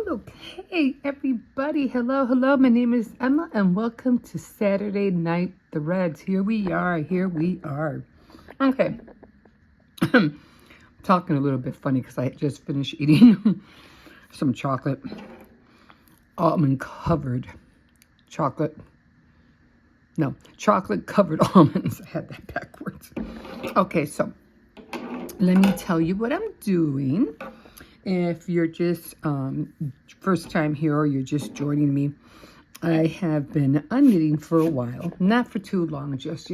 Okay, everybody. Hello, hello. My name is Emma, and welcome to Saturday Night Threads. Here we are. Here we are. Okay. Talking a little bit funny because I just finished eating some chocolate. Almond covered chocolate. No, chocolate covered almonds. I had that backwards. Okay, so let me tell you what I'm doing. If you're just first time here or you're just joining me, I have been knitting for a while, not for too long, just,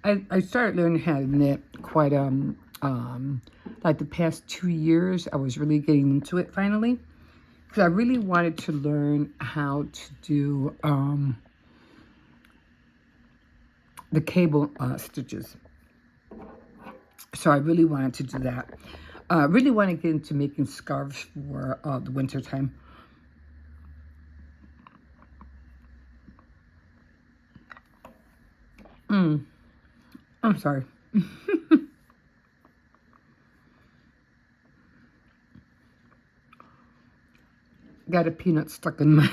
I started learning how to knit quite, like the past 2 years. I was really getting into it finally, because I really wanted to learn how to do the cable stitches. So I really wanted to do that. Really want to get into making scarves for the winter time. I'm sorry. Got a peanut stuck in my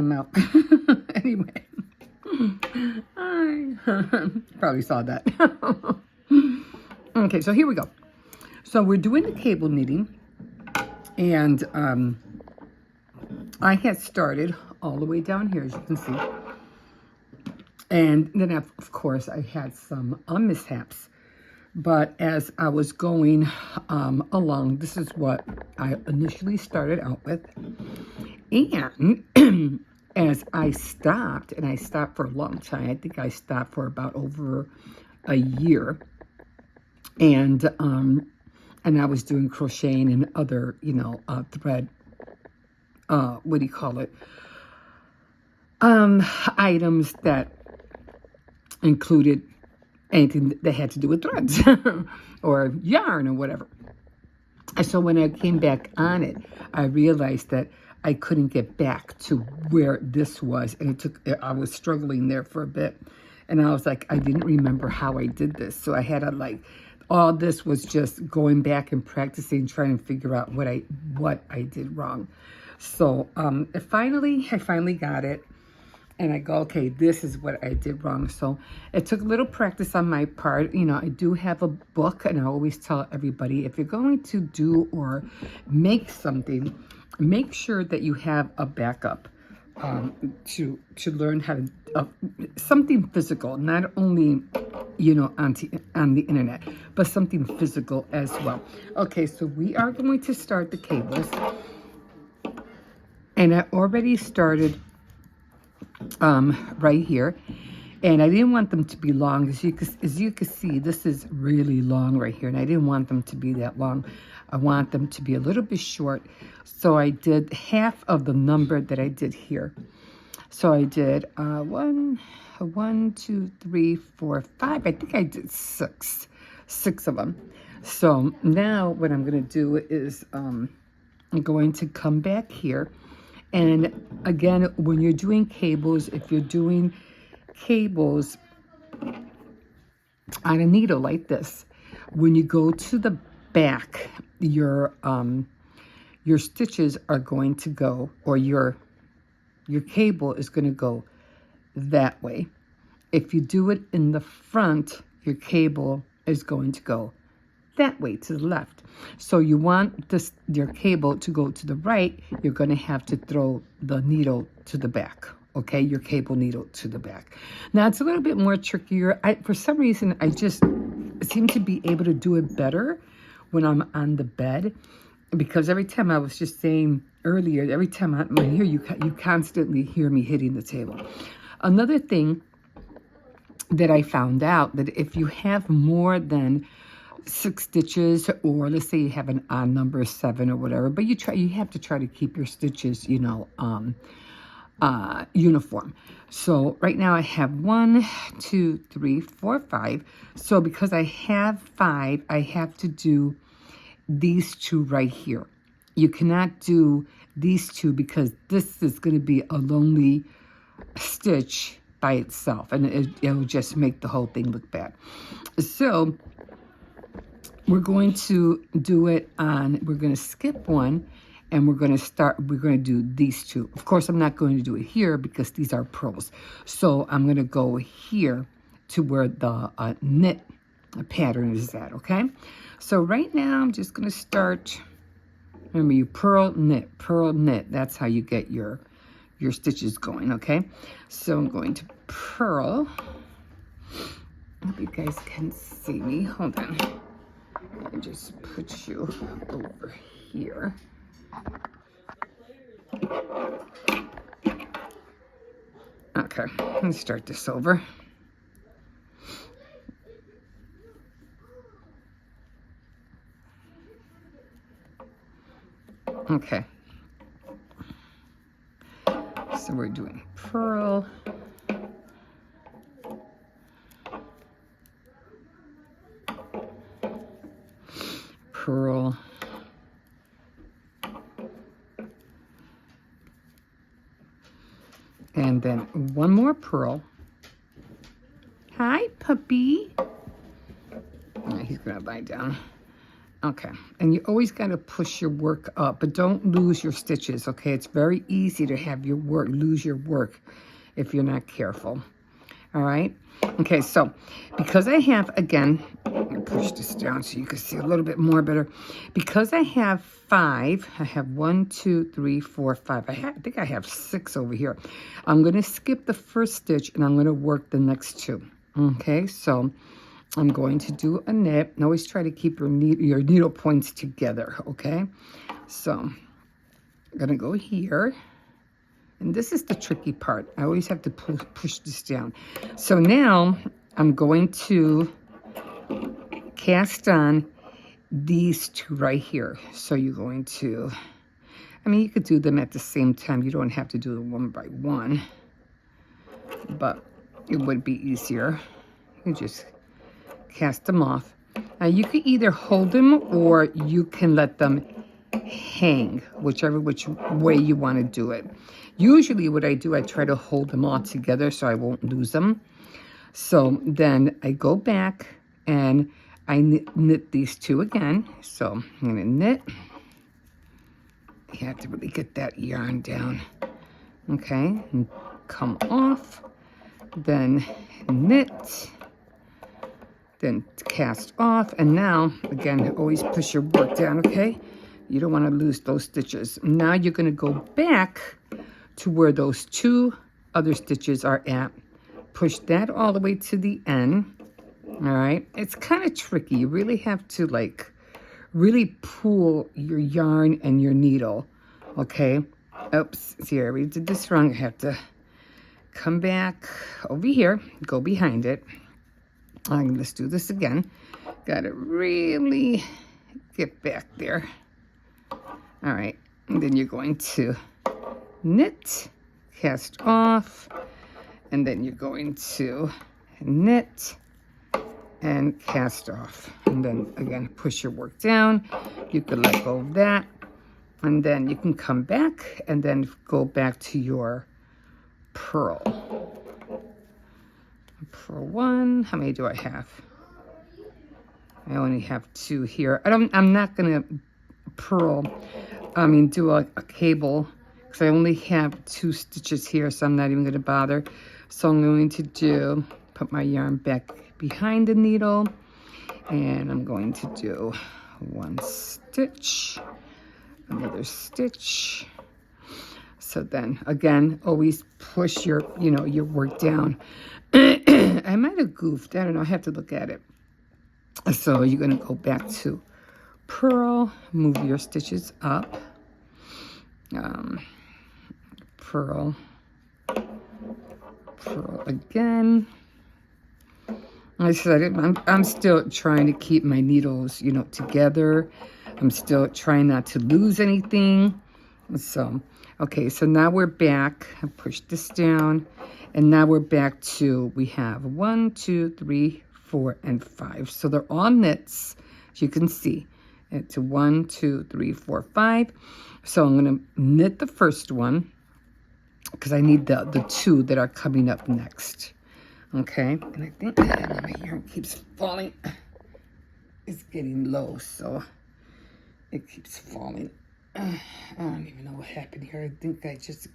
mouth. Anyway, I probably saw that. Okay, so here we go. So we're doing the cable knitting, and I had started all the way down here, as you can see. And then, of course, I had some mishaps. But as I was going along, this is what I initially started out with. And as I stopped, and I stopped for a long time, I think I stopped for about over a year. And I was doing crocheting and other, thread, what do you call it? Items that included anything that had to do with threads or yarn or whatever. And so when I came back on it, I realized that I couldn't get back to where this was. And I was struggling there for a bit. And I was like, I didn't remember how I did this. So I had to all this was just going back and practicing, trying to figure out what I did wrong. So I finally got it. And I go, okay, this is what I did wrong. So it took a little practice on my part. I do have a book, and I always tell everybody, if you're going to do or make something, make sure that you have a backup to learn how to, something physical, not only, on the internet, but something physical as well. Okay, so we are going to start the cables. And I already started right here, and I didn't want them to be long. As you can see, this is really long right here, and I didn't want them to be that long. I want them to be a little bit short, so I did half of the number that I did here. So I did 1, 2, 3, 4, 5. I think I did six of them. So now what I'm going to do is I'm going to come back here. And again, when you're doing cables, if you're doing cables on a needle like this, when you go to the back, your stitches are going to go, or your cable is going to go that way. If you do it in the front, your cable is going to go that way, to the left. So you want your cable to go to the right, you're going to have to throw the needle to the back. Okay, your cable needle to the back. Now it's a little bit more trickier. For some reason, I just seem to be able to do it better when I'm on the bed, because every time, I was just saying earlier, every time I'm here, you constantly hear me hitting the table. Another thing that I found out, that if you have more than 6 stitches, or let's say you have an odd number, 7 or whatever, but you have to try to keep your stitches, uniform. So right now I have 1, 2, 3, 4, 5. So because I have 5, I have to do these 2 right here. You cannot do these 2, because this is going to be a lonely stitch by itself, and it'll just make the whole thing look bad. So we're going to do it on, we're going to skip one, and we're going to do these two. Of course, I'm not going to do it here because these are pearls. So I'm going to go here to where the knit pattern is at, okay? So right now, I'm just going to start, remember, you purl, knit. That's how you get your stitches going, okay? So I'm going to purl. I hope you guys can see me. Hold on. Let me just put you over here. Okay, let me start this over. Okay. So we're doing purl. Purl. And then one more purl. Hi, puppy. Oh, he's gonna lie down. Okay, and you always got to push your work up, but don't lose your stitches, okay? It's very easy to have your work, lose your work if you're not careful, all right? Okay, so because I have, again, I'm gonna push this down so you can see a little bit more better. Because I have 5, I have 1, 2, 3, 4, 5. I think I have 6 over here. I'm gonna skip the first stitch and I'm gonna work the next 2, okay? So I'm going to do a knit, and always try to keep your needle points together, okay? So I'm gonna go here, and this is the tricky part. I always have to push this down. So now I'm going to cast on these 2 right here. So you're going to, I mean, you could do them at the same time. You don't have to do them one by one, but it would be easier. You just cast them off. Now you can either hold them or you can let them hang, whichever which way you want to do it. Usually what I do, I try to hold them all together so I won't lose them. So then I go back and I knit these 2 again. So I'm going to knit. You have to really get that yarn down. Okay, and come off. Then knit. Then cast off, and now, again, always push your work down, okay? You don't want to lose those stitches. Now you're going to go back to where those 2 other stitches are at. Push that all the way to the end, all right? It's kind of tricky. You really have to, like, really pull your yarn and your needle, okay? Oops, see, I already did this wrong. I have to come back over here, go behind it. Let's do this again. Got to really get back there. All right, and then you're going to knit, cast off, and then you're going to knit and cast off. And then again, push your work down. You could let go of that, and then you can come back and then go back to your purl. Purl 1. How many do I have? I only have 2 here. I'm not gonna purl. Do a cable because I only have 2 stitches here, so I'm not even gonna bother. So I'm going to put my yarn back behind the needle, and I'm going to do 1 stitch, another stitch. So then again, always push your work down. I might have goofed. I don't know. I have to look at it. So you're going to go back to purl, move your stitches up, purl again. I said I'm still trying to keep my needles, together. I'm still trying not to lose anything. So, okay, so now we're back. I pushed this down. And now we're back to, we have 1, 2, 3, 4, and 5. So they're all knits, as you can see. It's 1, 2, 3, 4, 5. So I'm going to knit the first one because I need the 2 that are coming up next. Okay, and I think my yarn keeps falling. is getting low, so it keeps falling. I don't even know what happened here. I think I just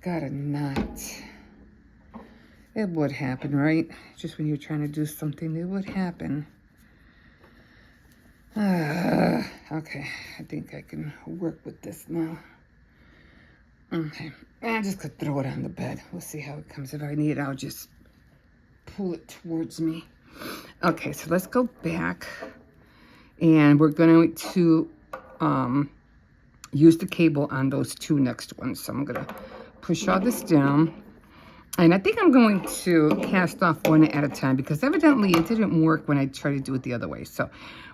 got a knot. It would happen, right? Just when you're trying to do something, it would happen. Okay, I think I can work with this now. Okay, I'm just gonna throw it on the bed. We'll see how it comes. If I need it, I'll just pull it towards me. Okay, so let's go back. And we're going to use the cable on those two next ones. So I'm gonna push all this down. And I think I'm going to cast off one at a time because evidently it didn't work when I tried to do it the other way. So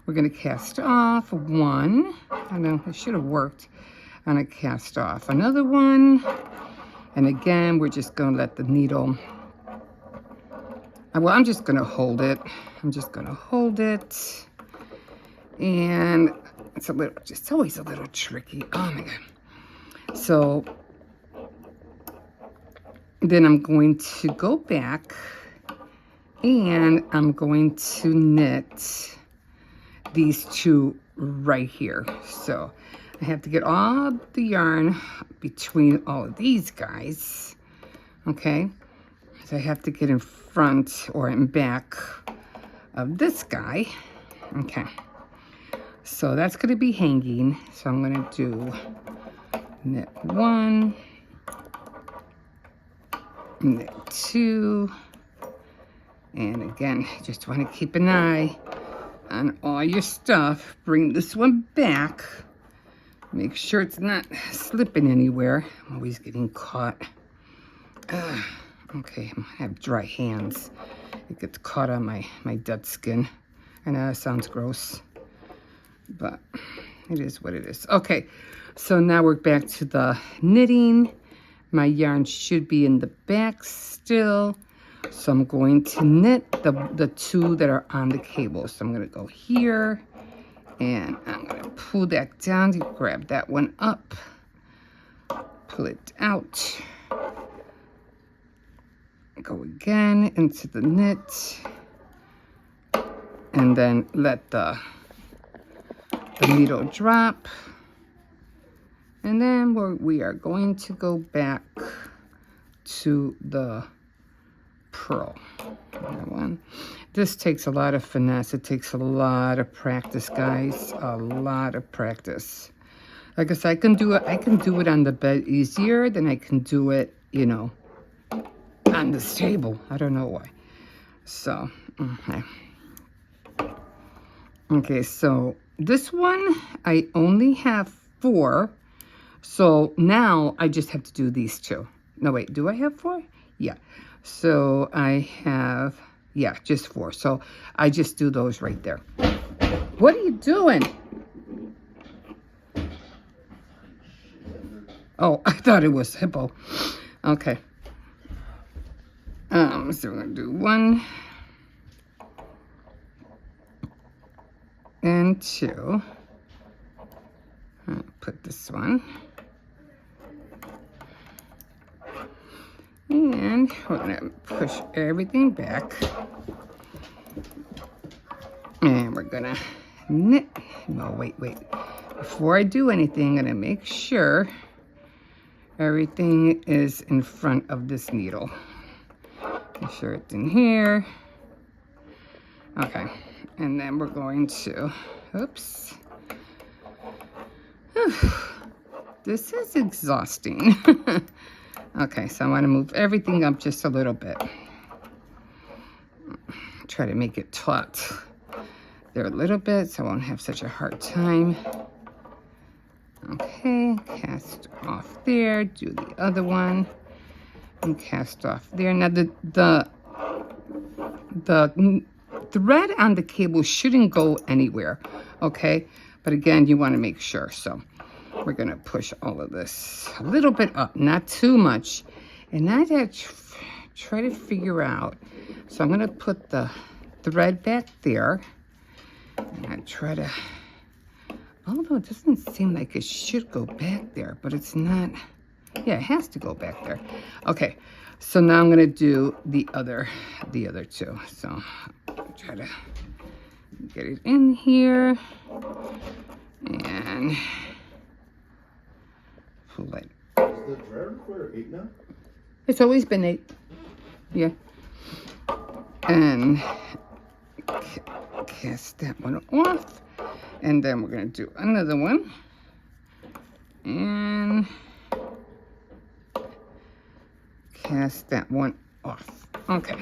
we're going to cast off one. I know it should have worked. I'm going to cast off another one. And again, we're just going to let the needle. Well, I'm just going to hold it. I'm just going to hold it. And it's always a little tricky. Oh my God. So then I'm going to go back and I'm going to knit these two right here. So I have to get all the yarn between all of these guys. Okay. So I have to get in front or in back of this guy. Okay. So that's going to be hanging. So I'm going to do knit one. Knit two, and again, just want to keep an eye on all your stuff. Bring this one back. Make sure it's not slipping anywhere. I'm always getting caught. Okay, I have dry hands. It gets caught on my dead skin. I know that sounds gross, but it is what it is. Okay, so now we're back to the knitting. My yarn should be in the back still. So I'm going to knit the two that are on the cable. So I'm going to go here and I'm going to pull that down to grab that one up. Pull it out. Go again into the knit. And then let the needle drop. And then we are going to go back to the purl. That one. This takes a lot of finesse. It takes a lot of practice, guys. A lot of practice. Like I said, I can do it on the bed easier than I can do it, you know, on this table. I don't know why. So, okay. Okay, so this one, I only have 4. So now I just have to do these two. No, wait, do I have 4? Yeah. So I have, yeah, just 4. So I just do those right there. What are you doing? Oh, I thought it was hippo. Okay. So we're going to do 1 and 2. Put this one. And we're going to push everything back. And we're going to knit. No, wait. Before I do anything, I'm going to make sure everything is in front of this needle. Make sure it's in here. Okay. And then we're going to, oops. This is exhausting. Okay, so I want to move everything up just a little bit. Try to make it taut there a little bit so I won't have such a hard time. Okay, cast off there, do the other one, and cast off there. Now the thread on the cable shouldn't go anywhere, okay? But again, you want to make sure, so we're going to push all of this a little bit up, not too much. And now that try to figure out. So I'm going to put the thread back there. And I try to, although it doesn't seem like it should go back there, but it's not. Yeah, it has to go back there. Okay, so now I'm going to do the other two. So try to Get it in here. And pull it. Is the dryer recorder 8 now? It's always been 8. Yeah. And cast that one off. And then we're going to do another one. And cast that one off. Okay.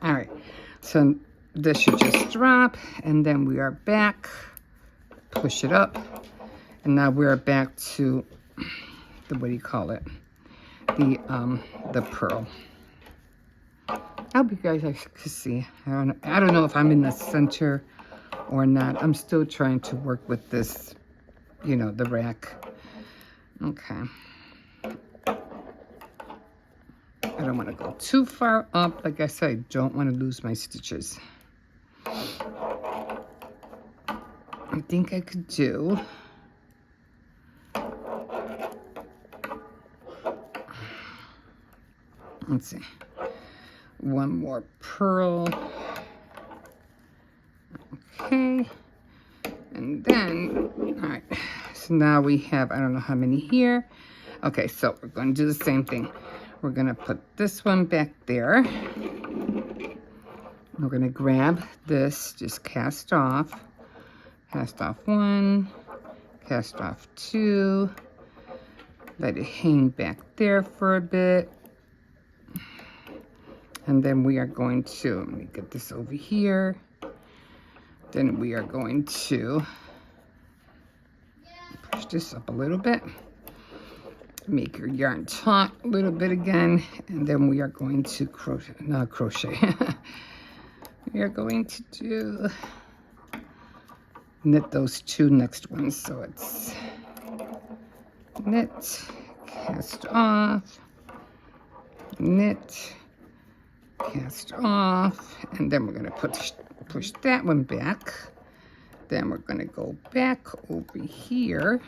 All right. So this should just drop. And then we are back. Push it up. And now we're back to the, what do you call it? The pearl. I hope you guys can see. I don't know if I'm in the center or not. I'm still trying to work with this, you know, the rack. Okay. I don't want to go too far up. Like I said, I don't want to lose my stitches. I think I could do... Let's see. One more pearl. Okay. And then, all right. So now we have, I don't know how many here. Okay, so we're going to do the same thing. We're going to put this one back there. We're going to grab this, just cast off. Cast off 1. Cast off 2. Let it hang back there for a bit. And then we are going to, let me get this over here. Then we are going to push this up a little bit. Make your yarn taut a little bit again. And then we are going to crochet, not crochet. We are going to do, knit those 2 next ones. So it's knit, cast off, knit, cast off, and then we're going to push that one back. Then we're going to go back over here.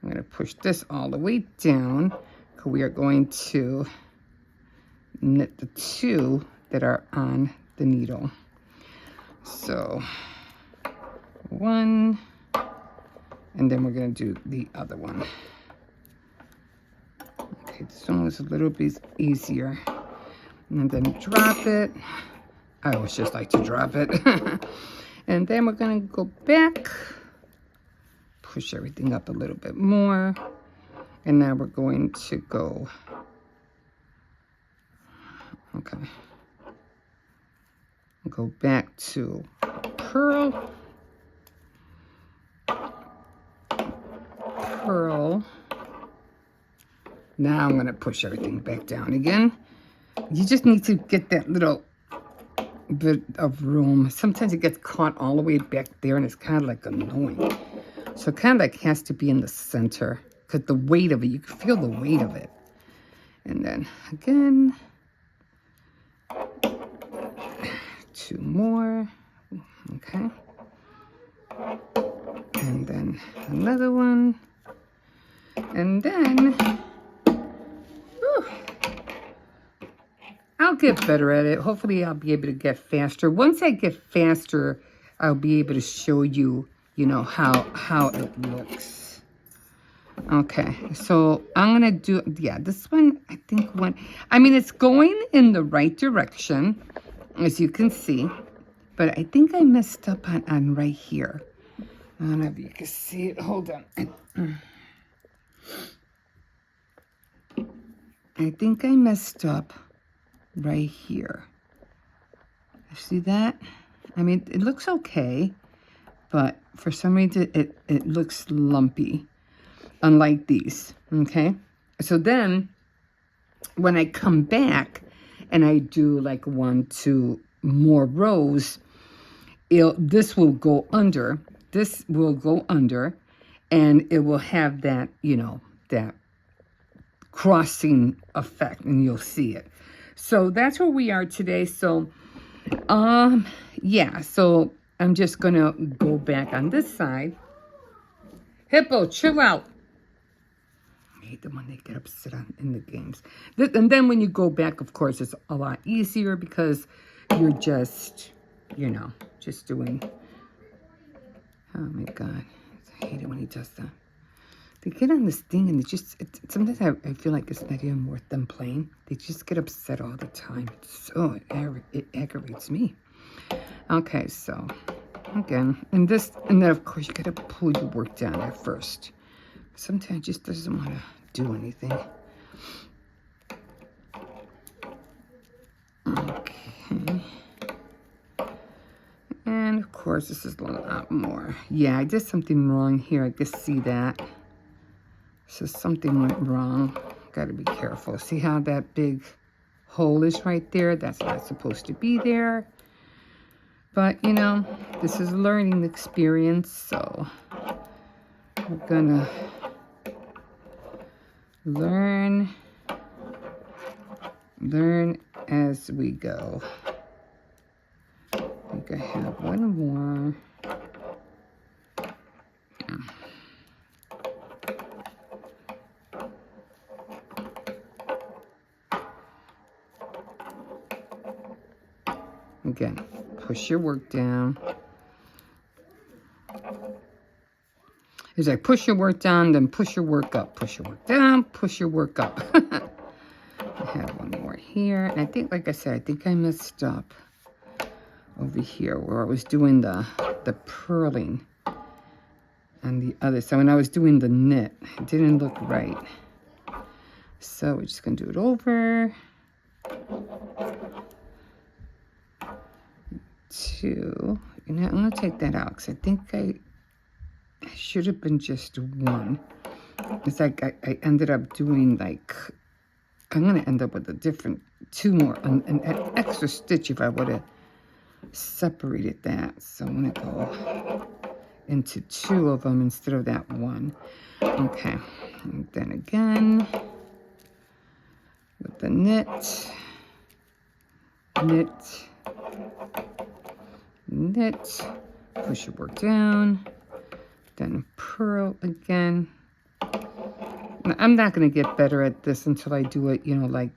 I'm going to push this all the way down, because we are going to knit the 2 that are on the needle. So 1, and then we're going to do the other one. Okay, this one was a little bit easier. And then drop it. I always just like to drop it. And then we're going to go back. Push everything up a little bit more. And now we're going to go. Okay. Go back to pearl. Pearl. Now I'm going to push everything back down again. You just need to get that little bit of room. Sometimes it gets caught all the way back there and it's kind of like annoying. So it kind of like has to be in the center, because the weight of it, you can feel the weight of it. And then again, 2 more. Okay. And then another one. And then I'll get better at it. Hopefully I'll be able to get faster. Once I get faster, I'll be able to show you, you know, how it looks. Okay, so I'm going to do, yeah, this one, I think I mean, it's going in the right direction, as you can see. But I think I messed up on right here. I don't know if you can see it. Hold on. I think I messed up right here. See that? I mean, it looks okay, but for some reason it looks lumpy, unlike these. Okay, so then when I come back and I do like 1, 2 more rows, this will go under. This will go under, and it will have that, you know, that crossing effect, and you'll see it. So that's where we are today. So, yeah, so I'm just going to go back on this side. Hippo, chill out. I hate them when they get upset in the games. And then when you go back, of course, it's a lot easier because you're just you know, just doing, oh my God, I hate it when he does that. They get on this thing and sometimes I feel like it's not even worth them playing. They just get upset all the time. It aggravates me. Okay, so again, and then of course you gotta pull your work down at first. Sometimes it just doesn't want to do anything. Okay. And of course this is a lot more. Yeah, I did something wrong here. I can see that. So something went wrong. Got to be careful. See how that big hole is right there? That's not supposed to be there. But, you know, this is a learning experience, so we're gonna learn as we go. I think I have one more. Yeah. Again, push your work down. It's like push your work down, then push your work up. Push your work down, push your work up. I have one more here. And I think, like I said, I think I messed up over here where I was doing the purling on the other side. When I was doing the knit, it didn't look right. So we're just going to do it over. 2. You know, I'm going to take that out because I think I should have been just 1. It's like I ended up doing like, I'm going to end up with a different 2 more, an extra stitch if I would have separated that. So I'm going to go into 2 of them instead of that 1. Okay, and then again with the knit, push your work down, then purl again. Now, I'm not going to get better at this until I do it, you know, like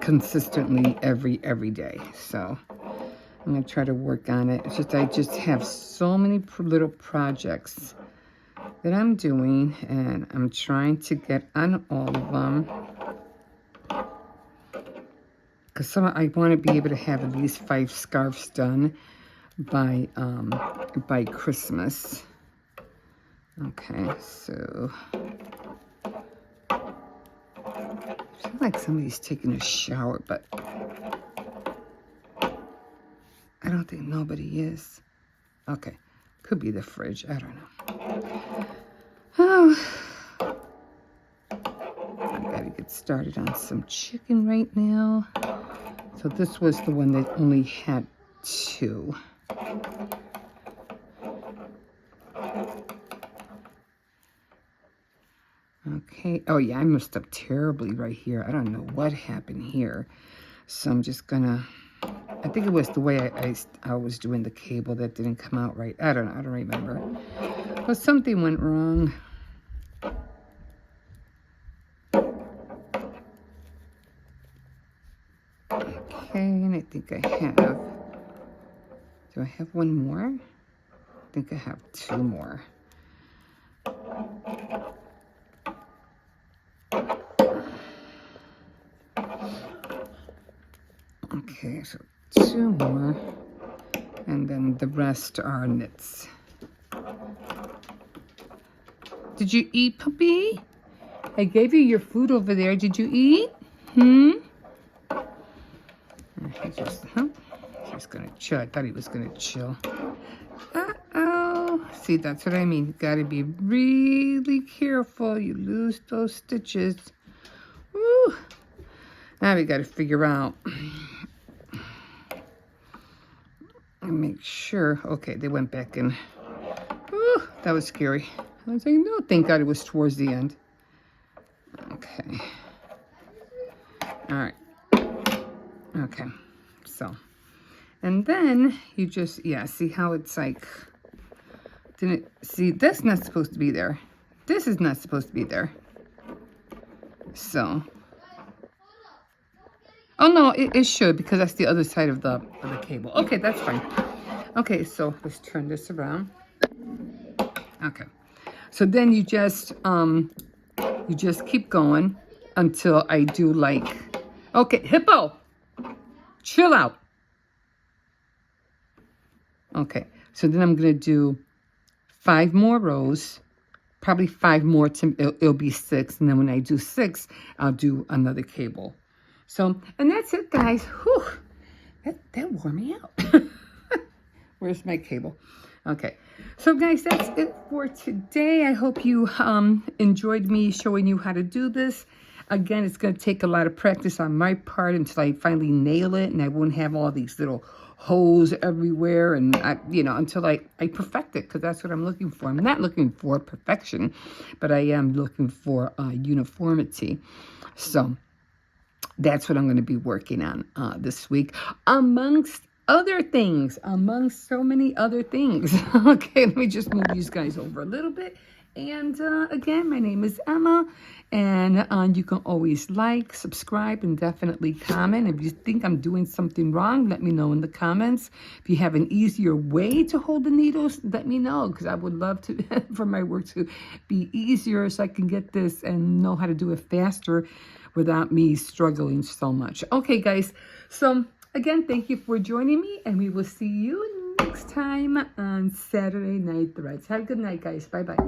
consistently every day. So I'm going to try to work on it. It's just I just have so many little projects that I'm doing, and I'm trying to get on all of them. Because I want to be able to have at least 5 scarves done by Christmas. Okay, so I feel like somebody's taking a shower, but I don't think nobody is. Okay, could be the fridge. I don't know. Oh, I gotta get started on some chicken right now. So this was the one that only had 2. Okay. Oh, yeah, I messed up terribly right here. I don't know what happened here. So I'm just gonna, I think it was the way I was doing the cable that didn't come out right. I don't know. I don't remember. But something went wrong. Okay, and I think I have, do I have one more? I think I have 2 more. Okay, so 2 more, and then the rest are knits. Did you eat, puppy? I gave you your food over there. Did you eat? He's gonna chill. I thought he was gonna chill. Uh-oh. See, that's what I mean. You gotta be really careful. You lose those stitches. Woo. Now we gotta figure out and make sure. Okay, they went back in. Woo, that was scary. I was like, no, thank God it was towards the end. Okay. All right. Okay. So, and then you just, yeah, see how it's like, didn't, see, that's not supposed to be there. This is not supposed to be there. So, oh, Oh, no, it should, because that's the other side of the cable. Okay, that's fine. Okay, so let's turn this around. Okay. So then you just keep going until I do like, okay, Hippo, chill out. Okay, so then I'm going to do 5 more rows, probably 5 more, it'll be 6. And then when I do 6, I'll do another cable. So, and that's it, guys. Whew, that wore me out. Where's my cable? Okay, so guys, that's it for today. I hope you enjoyed me showing you how to do this. Again, it's going to take a lot of practice on my part until I finally nail it, and I won't have all these little holes everywhere, and until I perfect it, because that's what I'm looking for. I'm not looking for perfection, but I am looking for uniformity. So that's what I'm going to be working on this week, amongst so many other things. Okay, let me just move these guys over a little bit. And again, my name is Emma, and you can always like, subscribe, and definitely comment. If you think I'm doing something wrong, let me know in the comments. If you have an easier way to hold the needles, let me know, because I would love to for my work to be easier, so I can get this and know how to do it faster without me struggling so much. Okay, guys, so again, thank you for joining me, and we will see you next time on Saturday Night Threads. Have a good night, guys. Bye-bye.